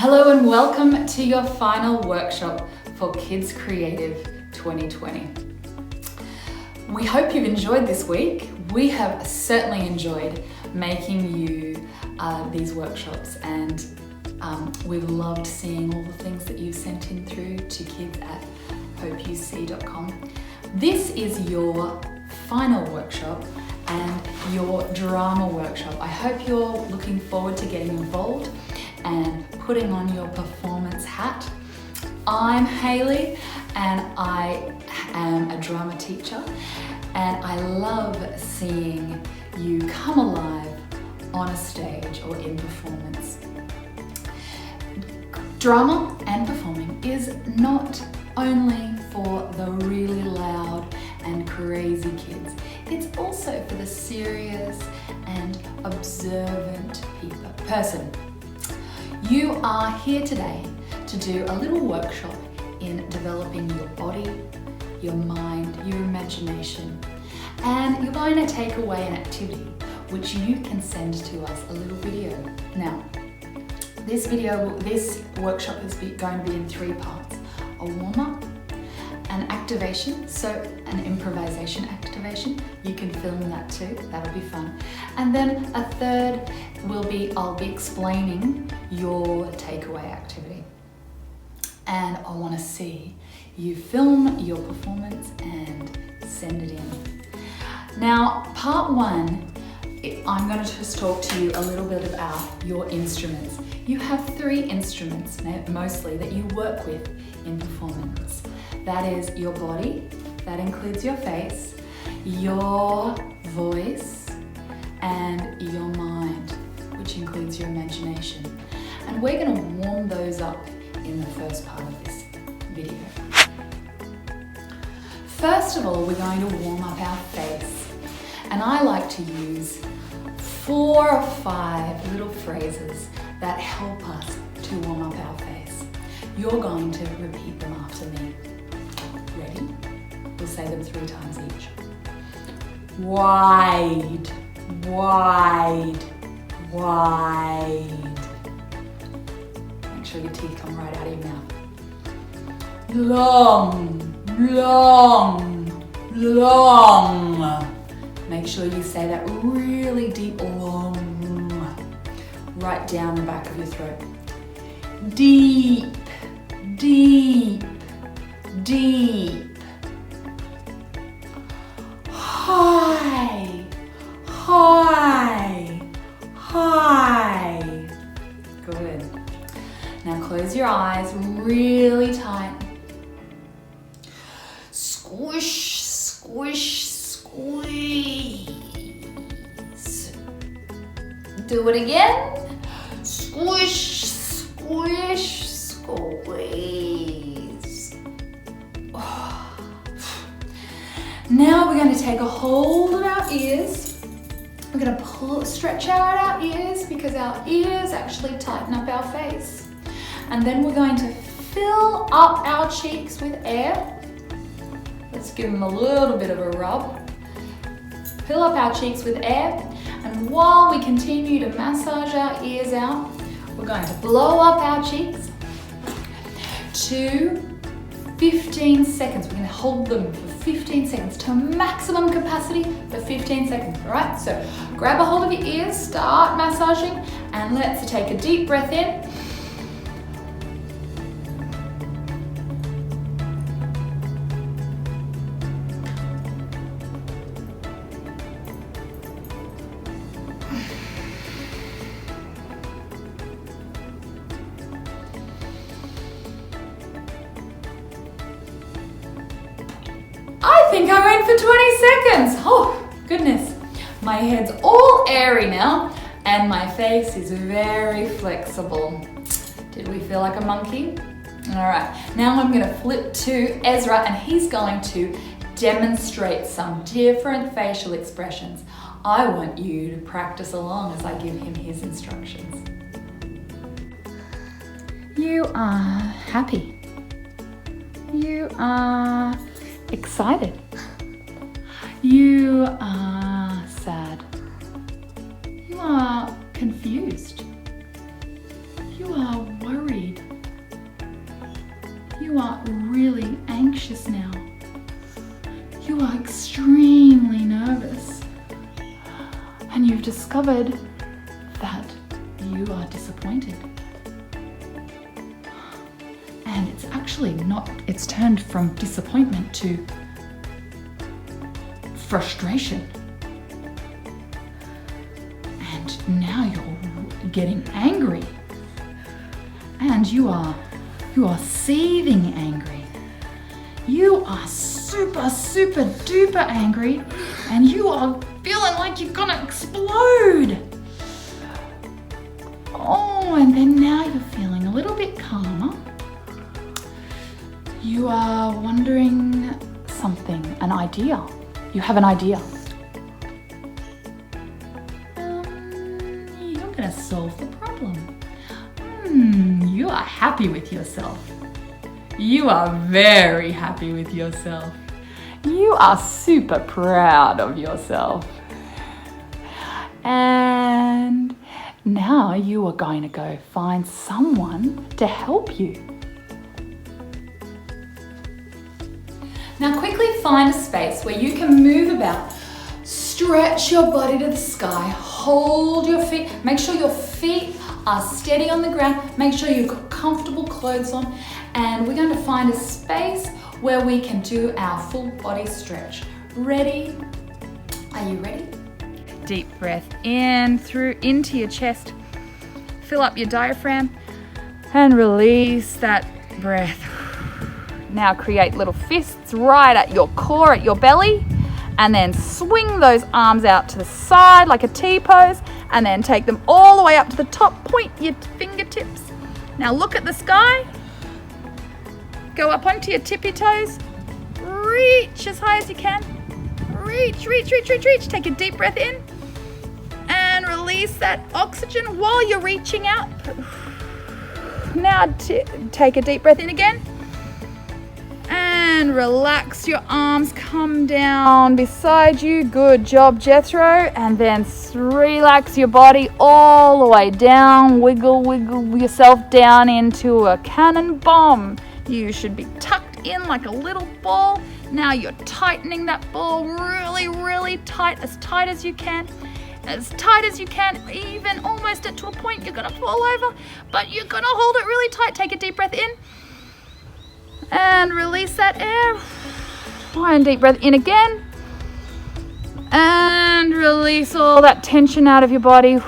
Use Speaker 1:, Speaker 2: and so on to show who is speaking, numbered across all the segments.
Speaker 1: Hello and welcome to your final workshop for Kids Creative 2020. We hope you've enjoyed this week. We have certainly enjoyed making you these workshops, and we've loved seeing all the things that you've sent in through to kids@hopeuc.com. This is your final workshop and your drama workshop. I hope you're looking forward to getting involved and putting on your performance hat. I'm Hayley and I am a drama teacher, and I love seeing you come alive on a stage or in performance. Drama and performing is not only for the really loud and crazy kids, it's also for the serious and observant person. You are here today to do a little workshop in developing your body, your mind, your imagination, and you're going to take away an activity which you can send to us, a little video. Now, this workshop is going to be in 3 parts: a warm-up, an activation, so an improvisation activation. You can film that too, that'll be fun. And then a third will be, I'll be explaining your takeaway activity. And I want to see you film your performance and send it in. Now, part 1, I'm going to just talk to you a little bit about your instruments. You have 3 instruments mostly that you work with in performance. That is your body, that includes your face, your voice, and your mind, which includes your imagination. And we're going to warm those up in the first part of this video. First of all, we're going to warm up our face. And I like to use 4 or 5 little phrases that help us to warm up our face. You're going to repeat them after me. Ready? We'll say them 3 times each. Wide, wide, wide. Make sure your teeth come right out of your mouth. Long, long, long. Make sure you say that really deep, long, right down the back of your throat. Deep, deep, deep. High, high, high. Good. Now close your eyes really tight. Squish, squish, squeeze. Do it again. Squish, squish, squeeze. Oh. Now we're going to take a hold of our ears. We're going to stretch out our ears because our ears actually tighten up our face. And then we're going to fill up our cheeks with air. Let's give them a little bit of a rub. Fill up our cheeks with air. And while we continue to massage our ears out, we're going to blow up our cheeks to 15 seconds. We're going to hold them for 15 seconds to maximum capacity for 15 seconds. All right, so grab a hold of your ears, start massaging, and let's take a deep breath in. I think I went for 20 seconds. Oh, goodness. My head's all airy now, and my face is very flexible. Did we feel like a monkey? All right, now I'm gonna flip to Ezra, and he's going to demonstrate some different facial expressions. I want you to practice along as I give him his instructions. You are happy. You are excited. You are sad. You are confused. You are worried. you are really anxious now. You are extremely nervous. And you've discovered that you are disappointed. And it's actually not, it's turned from disappointment to frustration. And now you're getting angry. And you are seething angry. You are super, super duper angry, and you are feeling like you're gonna explode. Oh, and then now you're feeling a little bit calmer. You are wondering something, an idea. You have an idea. You're gonna solve the problem. You are happy with yourself. You are very happy with yourself. You are super proud of yourself. And now you are going to go find someone to help you. Now quickly find a space where you can move about. Stretch your body to the sky. Hold your feet. Make sure your feet are steady on the ground. Make sure you've got comfortable clothes on. And we're going to find a space where we can do our full body stretch. Ready? Are you ready? Deep breath in through into your chest. Fill up your diaphragm and release that breath. Now create little fists right at your core, at your belly, and then swing those arms out to the side like a T-pose, and then take them all the way up to the top. Point your fingertips. Now look at the sky. Go up onto your tippy toes. Reach as high as you can. Reach, reach, reach, reach, reach. Take a deep breath in and release that oxygen while you're reaching out. Now take a deep breath in again. And relax your arms, come down beside you. Good job, Jethro. And then relax your body all the way down. Wiggle, wiggle yourself down into a cannon bomb. You should be tucked in like a little ball. Now you're tightening that ball really, really tight as you can. As tight as you can, even almost to a point you're gonna fall over, but you're gonna hold it really tight. Take a deep breath in. And release that air. And deep breath in again. And release all that tension out of your body.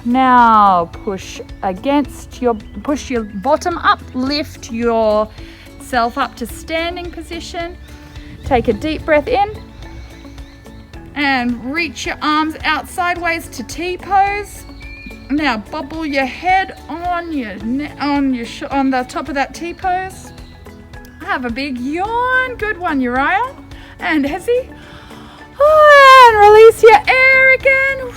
Speaker 1: Now push your bottom up. Lift yourself up to standing position. Take a deep breath in. And reach your arms out sideways to T-pose. Now bubble your head on the top of that T-pose. Have a big yawn. Good one, Uriah and Hezzy. And release your air again.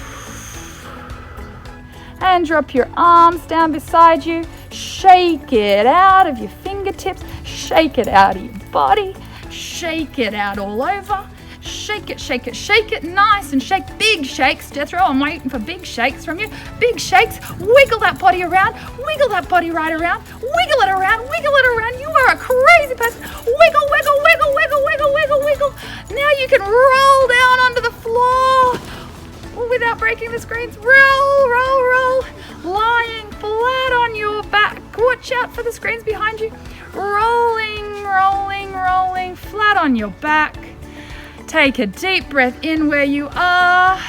Speaker 1: And drop your arms down beside you. Shake it out of your fingertips. Shake it out of your body. Shake it out all over. Shake it, shake it, shake it. Nice and shake. Big shakes, Jethro. I'm waiting for big shakes from you. Big shakes. Wiggle that body around. Wiggle that body right around. Wiggle it around. Wiggle it around. You are a crazy person. Wiggle, wiggle, wiggle, wiggle, wiggle, wiggle, wiggle. Now you can roll down onto the floor without breaking the screens. Roll, roll, roll. Lying flat on your back. Watch out for the screens behind you. Rolling, rolling, rolling. Flat on your back. Take a deep breath in where you are.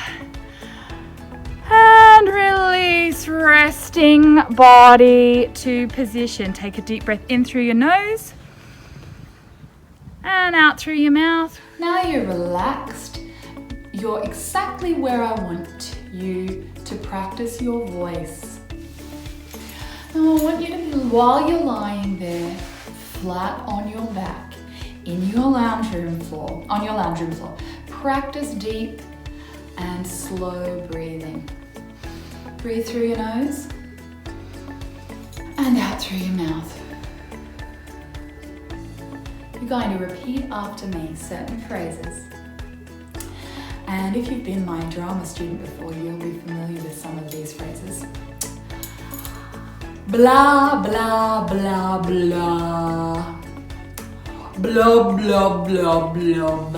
Speaker 1: And release, resting body to position. Take a deep breath in through your nose. And out through your mouth. Now you're relaxed. You're exactly where I want you to practice your voice. Now I want you to, while you're lying there, flat on your back, on your lounge room floor, practice deep and slow breathing. Breathe through your nose and out through your mouth. You're going to repeat after me certain phrases. And if you've been my drama student before, you'll be familiar with some of these phrases. Blah, blah, blah, blah. blob, blob, blob, blob.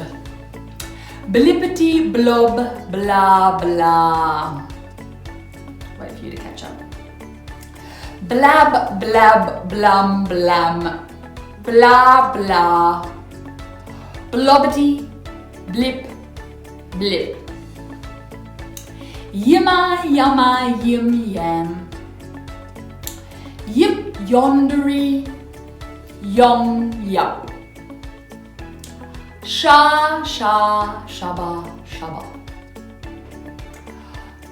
Speaker 1: Blippity blob, blah, blah. Wait for you to catch up. Blab, blab, blam, blam. Blah, blah. Blobbity, blip, blip. Yimma, yamma, yim, yam. Yip, yondery, yum, yup. Sha, sha, shaba, shaba.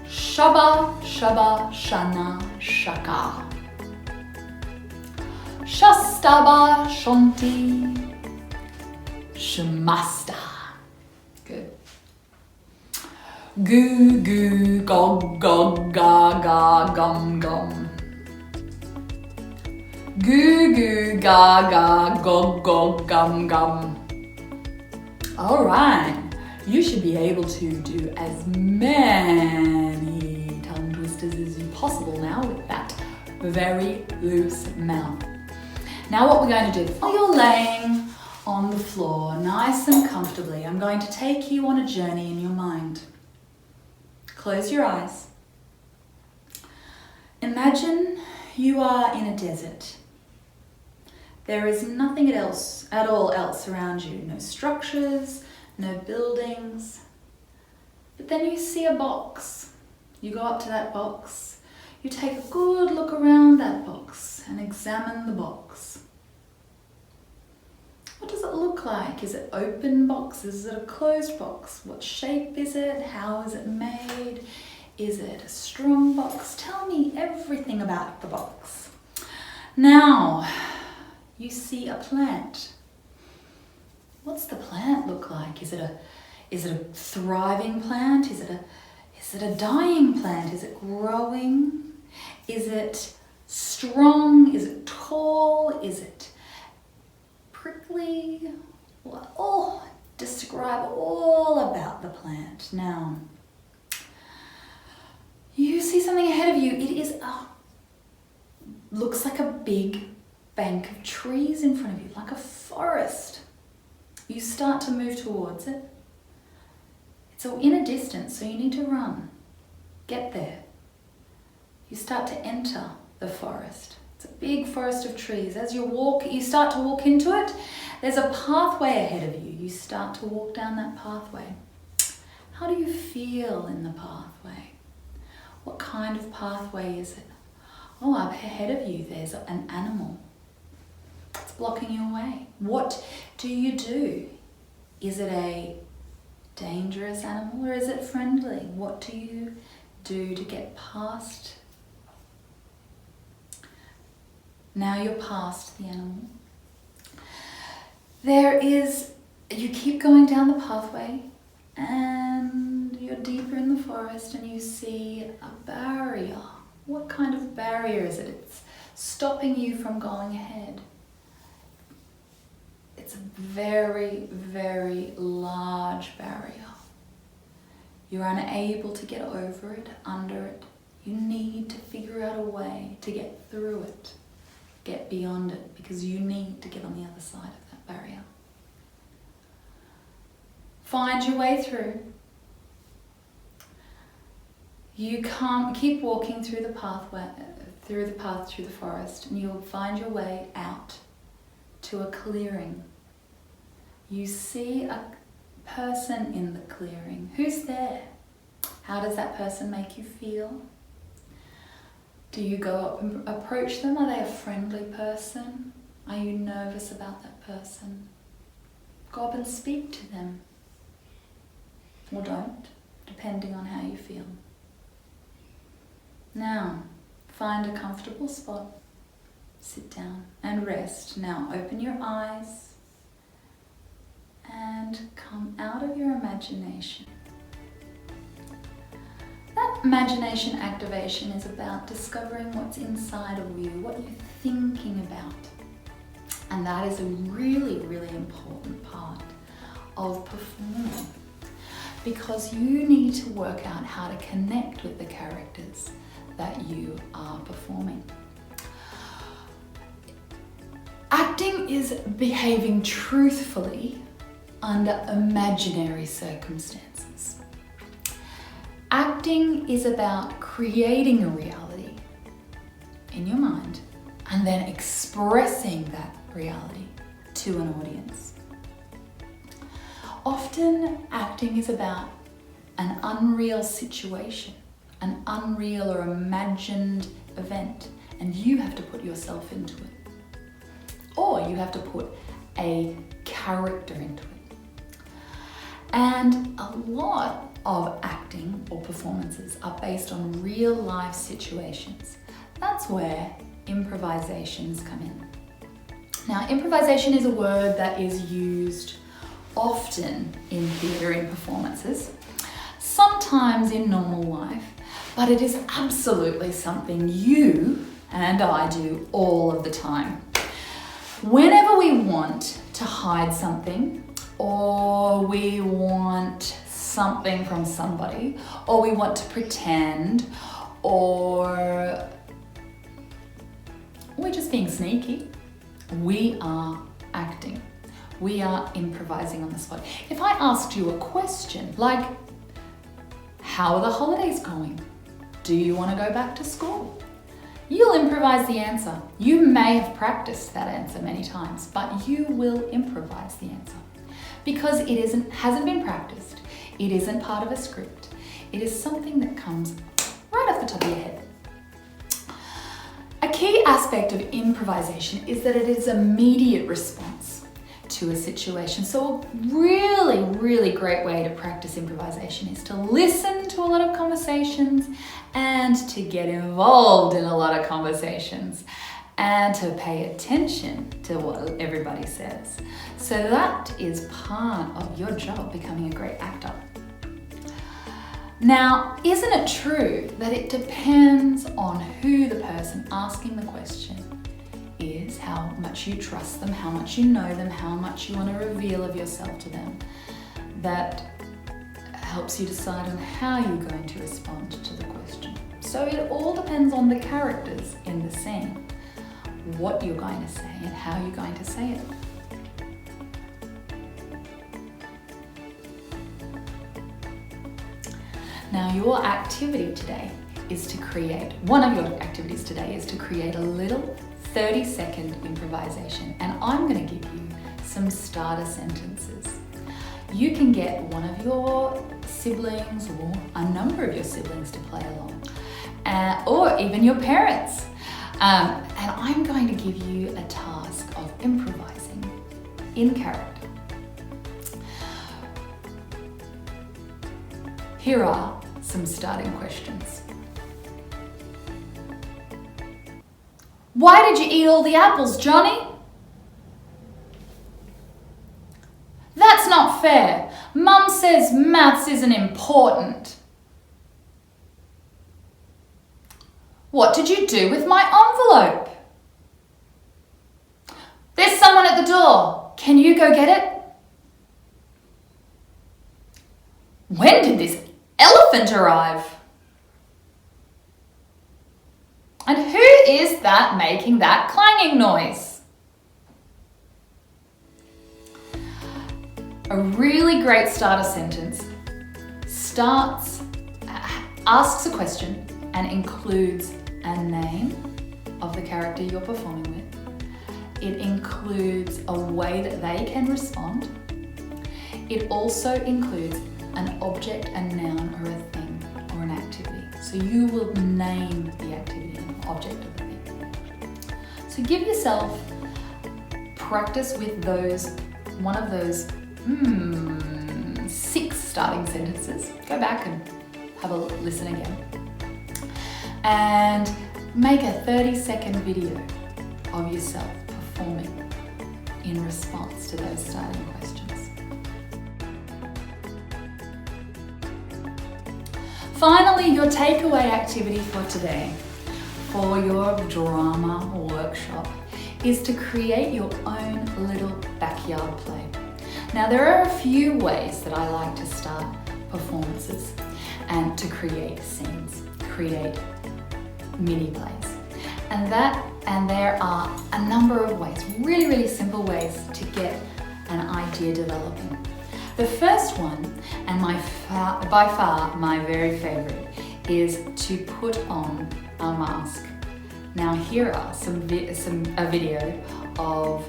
Speaker 1: Shaba, shaba, shana, shaka. Shastaba, shanti, shamasta. Good. Goo, goo, gog, gog, ga, ga, gum, gum. Goo, goo, ga, ga, gog, gog, gum, gum. All right, you should be able to do as many tongue twisters as you possible now with that very loose mouth. Now what we're going to do, while you're laying on the floor nice and comfortably, I'm going to take you on a journey in your mind. Close your eyes. Imagine you are in a desert. There is nothing else at all else around you. No structures, no buildings. But then you see a box. You go up to that box. You take a good look around that box and examine the box. What does it look like? Is it open box? Is it a closed box? What shape is it? How is it made? Is it a strong box? Tell me everything about the box. Now, you see a plant. What's the plant look like? Is it a thriving plant? Is it a dying plant? Is it growing? Is it strong? Is it tall? Is it prickly? Oh, describe all about the plant. Now, you see something ahead of you. It is looks like a big bank of trees in front of you, like a forest. You start to move towards it. It's all in a distance, so you need to run. Get there. You start to enter the forest. It's a big forest of trees. As you start to walk into it, there's a pathway ahead of you. You start to walk down that pathway. How do you feel in the pathway? What kind of pathway is it? Oh, up ahead of you, there's an animal. It's blocking your way. What do you do? Is it a dangerous animal or is it friendly? What do you do to get past? Now you're past the animal. You keep going down the pathway and you're deeper in the forest and you see a barrier. What kind of barrier is it? It's stopping you from going ahead. It's a very, very large barrier. You're unable to get over it, under it. You need to figure out a way to get through it, get beyond it, because you need to get on the other side of that barrier. Find your way through. You keep walking through the pathway, through the forest, and you'll find your way out to a clearing. You see a person in the clearing. Who's there? How does that person make you feel? Do you go up and approach them? Are they a friendly person? Are you nervous about that person? Go up and speak to them. Or don't, depending on how you feel. Now, find a comfortable spot. Sit down and rest. Now, open your eyes and come out of your imagination. That imagination activation is about discovering what's inside of you, what you're thinking about. And that is a really, really important part of performing, because you need to work out how to connect with the characters that you are performing. Acting is behaving truthfully under imaginary circumstances. Acting is about creating a reality in your mind and then expressing that reality to an audience. Often, acting is about an unreal situation, an unreal or imagined event, and you have to put yourself into it. Or you have to put a character into it. And a lot of acting or performances are based on real life situations. That's where improvisations come in. Now, improvisation is a word that is used often in theatre and performances, sometimes in normal life, but it is absolutely something you and I do all of the time. Whenever we want to hide something, or we want something from somebody, or we want to pretend, or we're just being sneaky, we are acting. We are improvising on the spot. If I asked you a question like, how are the holidays going? Do you want to go back to school? You'll improvise the answer. You may have practiced that answer many times, but you will improvise the answer because it hasn't been practiced. It isn't part of a script. It is something that comes right off the top of your head. A key aspect of improvisation is that it is immediate response to a situation. So a really, really great way to practice improvisation is to listen to a lot of conversations and to get involved in a lot of conversations and to pay attention to what everybody says. So that is part of your job becoming a great actor. Now, isn't it true that it depends on who the person asking the question is, how much you trust them, how much you know them, how much you want to reveal of yourself to them, that helps you decide on how you're going to respond to the question. So it all depends on the characters in the scene, what you're going to say and how you're going to say it. Now, your activity today is to create, one of your activities today is to create a little 30-second improvisation, and I'm going to give you some starter sentences. You can get one of your siblings or a number of your siblings to play along, or even your parents. And I'm going to give you a task of improvising in character. Here are some starting questions. Why did you eat all the apples, Johnny? That's not fair. Mum says maths isn't important. What did you do with my envelope? There's someone at the door. Can you go get it? When did this elephant arrive? And who is that making that clanging noise? A really great starter sentence asks a question and includes a name of the character you're performing with. It includes a way that they can respond. It also includes an object, a noun, or a thing, or an activity. So you will name the activity and object of the thing. So give yourself practice with one of those 6 starting sentences. Go back and have a listen again. And make a 30-second video of yourself performing in response to those starting questions. Finally, your takeaway activity for today, for your drama workshop, is to create your own little backyard play. Now, there are a few ways that I like to start performances and to create scenes, create mini plays. And there are a number of ways, really, really simple ways to get an idea developing. The first one, and by far my very favorite, is to put on a mask. Now here are a video of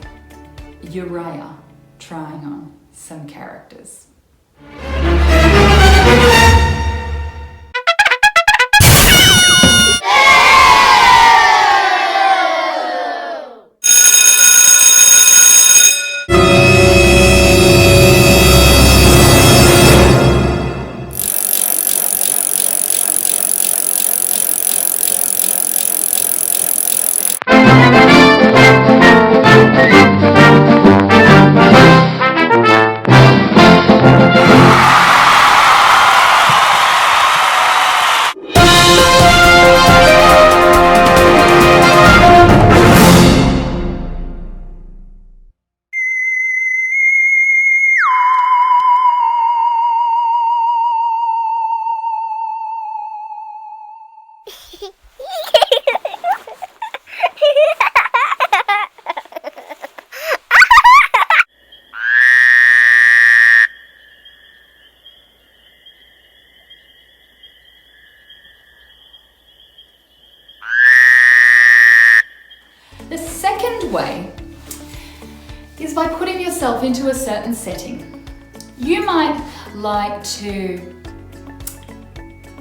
Speaker 1: Uriah trying on some characters. The second way is by putting yourself into a certain setting. You might like to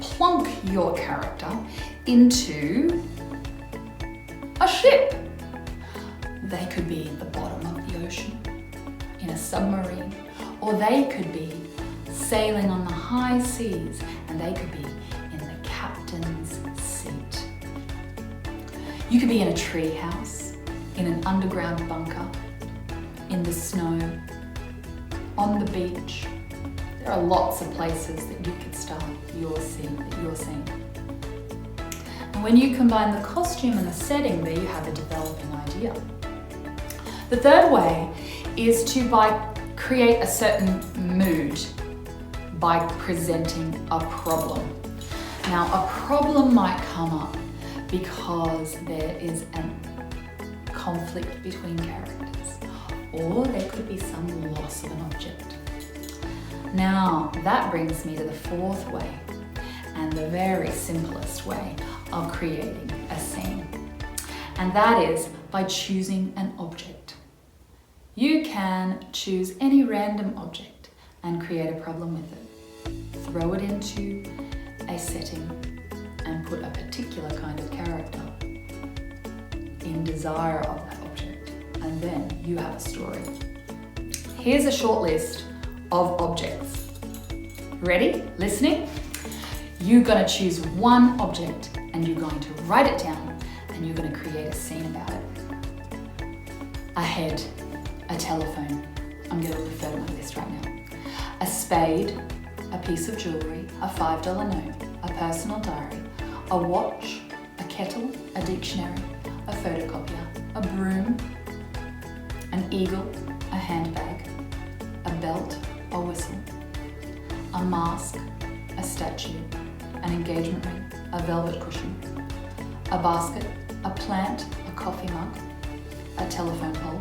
Speaker 1: plonk your character into a ship. They could be at the bottom of the ocean, in a submarine, or they could be sailing on the high seas, and they could be in the captain's seat. You could be in a tree house, in an underground bunker, in the snow, on the beach. There are lots of places that you could start your scene. And when you combine the costume and the setting, there you have a developing idea. The third way is to create a certain mood by presenting a problem. Now, a problem might come up because there is a conflict between characters, or there could be some loss of an object. Now, that brings me to the fourth way, and the very simplest way of creating a scene. And that is by choosing an object. You can choose any random object and create a problem with it. Throw it into a setting and put a particular kind of character in desire of that object, and then you have a story. Here's a short list of objects. Ready? Listening? You're going to choose one object and you're going to write it down and you're going to create a scene about it. A head, a telephone. I'm going to refer to my list right now. A spade, a piece of jewellery, a $5 note, a personal diary, a watch, a kettle, a dictionary, a photocopier, a broom, an eagle, a handbag, a belt, a whistle, a mask, a statue, an engagement ring, a velvet cushion, a basket, a plant, a coffee mug, a telephone pole,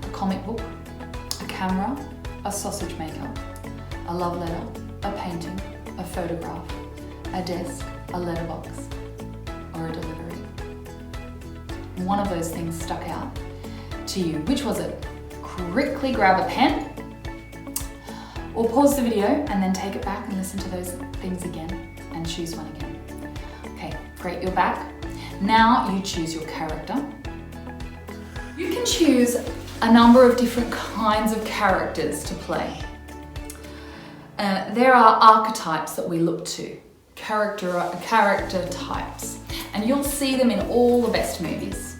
Speaker 1: a comic book, a camera, a sausage maker, a love letter, a painting, a photograph, a desk, a letterbox, or a delivery. One of those things stuck out to you. Which was it? Quickly grab a pen or pause the video and then take it back and listen to those things again and choose one again. Okay, great, you're back. Now you choose your character. You can choose a number of different kinds of characters to play. There are archetypes that we look to, character types, and you'll see them in all the best movies.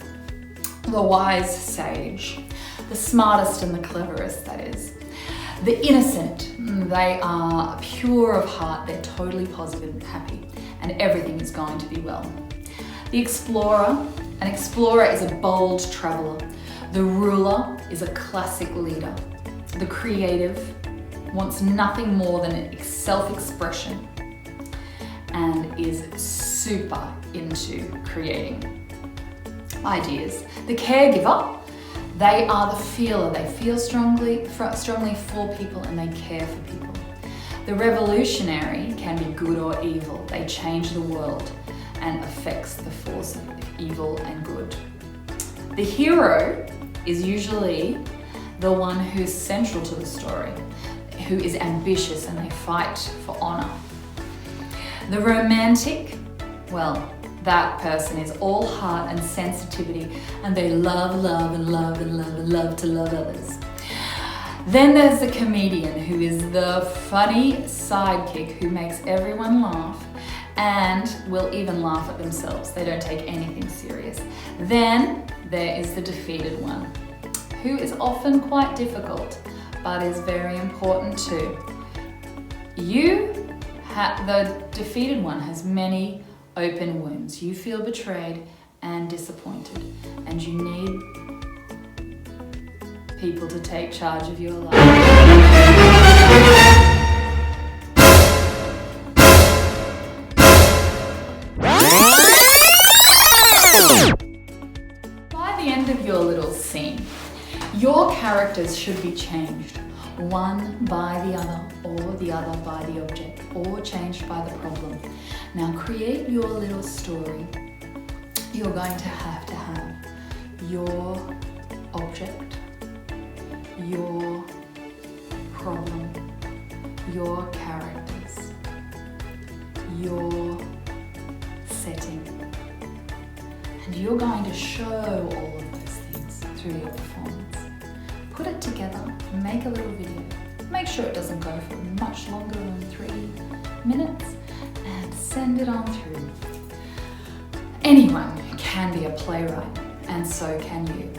Speaker 1: The wise sage, the smartest and the cleverest, that is. The innocent, they are pure of heart, they're totally positive and happy, and everything is going to be well. The explorer, an explorer is a bold traveler. The ruler is a classic leader. The creative wants nothing more than self-expression and is super into creating. ideas. The caregiver, they are the feeler. They feel strongly for people and they care for people. The revolutionary can be good or evil. They change the world and affects the force of evil and good. The hero is usually the one who's central to the story, who is ambitious and they fight for honor. The romantic, well, that person is all heart and sensitivity and they love to love others. Then there's the comedian, who is the funny sidekick who makes everyone laugh and will even laugh at themselves. They don't take anything serious. Then there is the defeated one, who is often quite difficult but is very important too. The defeated one has many open wounds. You feel betrayed and disappointed, and you need people to take charge of your life. By the end of your little scene, your characters should be changed, one by the other, or the other by the object, or changed by the problem. Now create your little story. You're going to have your object, your problem, your characters, your setting. And you're going to show all of those things through your performance. Put it together, make a little video. Make sure it doesn't go for much longer than 3 minutes and send it on through. Anyone can be a playwright, and so can you.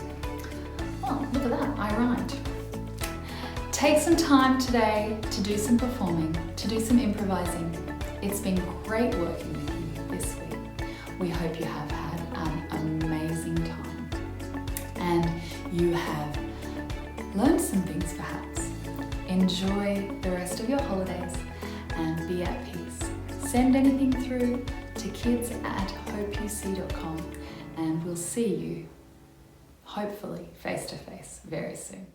Speaker 1: Well, look at that, I rhymed. Take some time today to do some performing, to do some improvising. It's been great working with you this week. We hope you have had an amazing time and you have learned some things perhaps. Enjoy the rest of your holidays and be at peace. Send anything through to kids@hopeuc.com and we'll see you hopefully face to face very soon.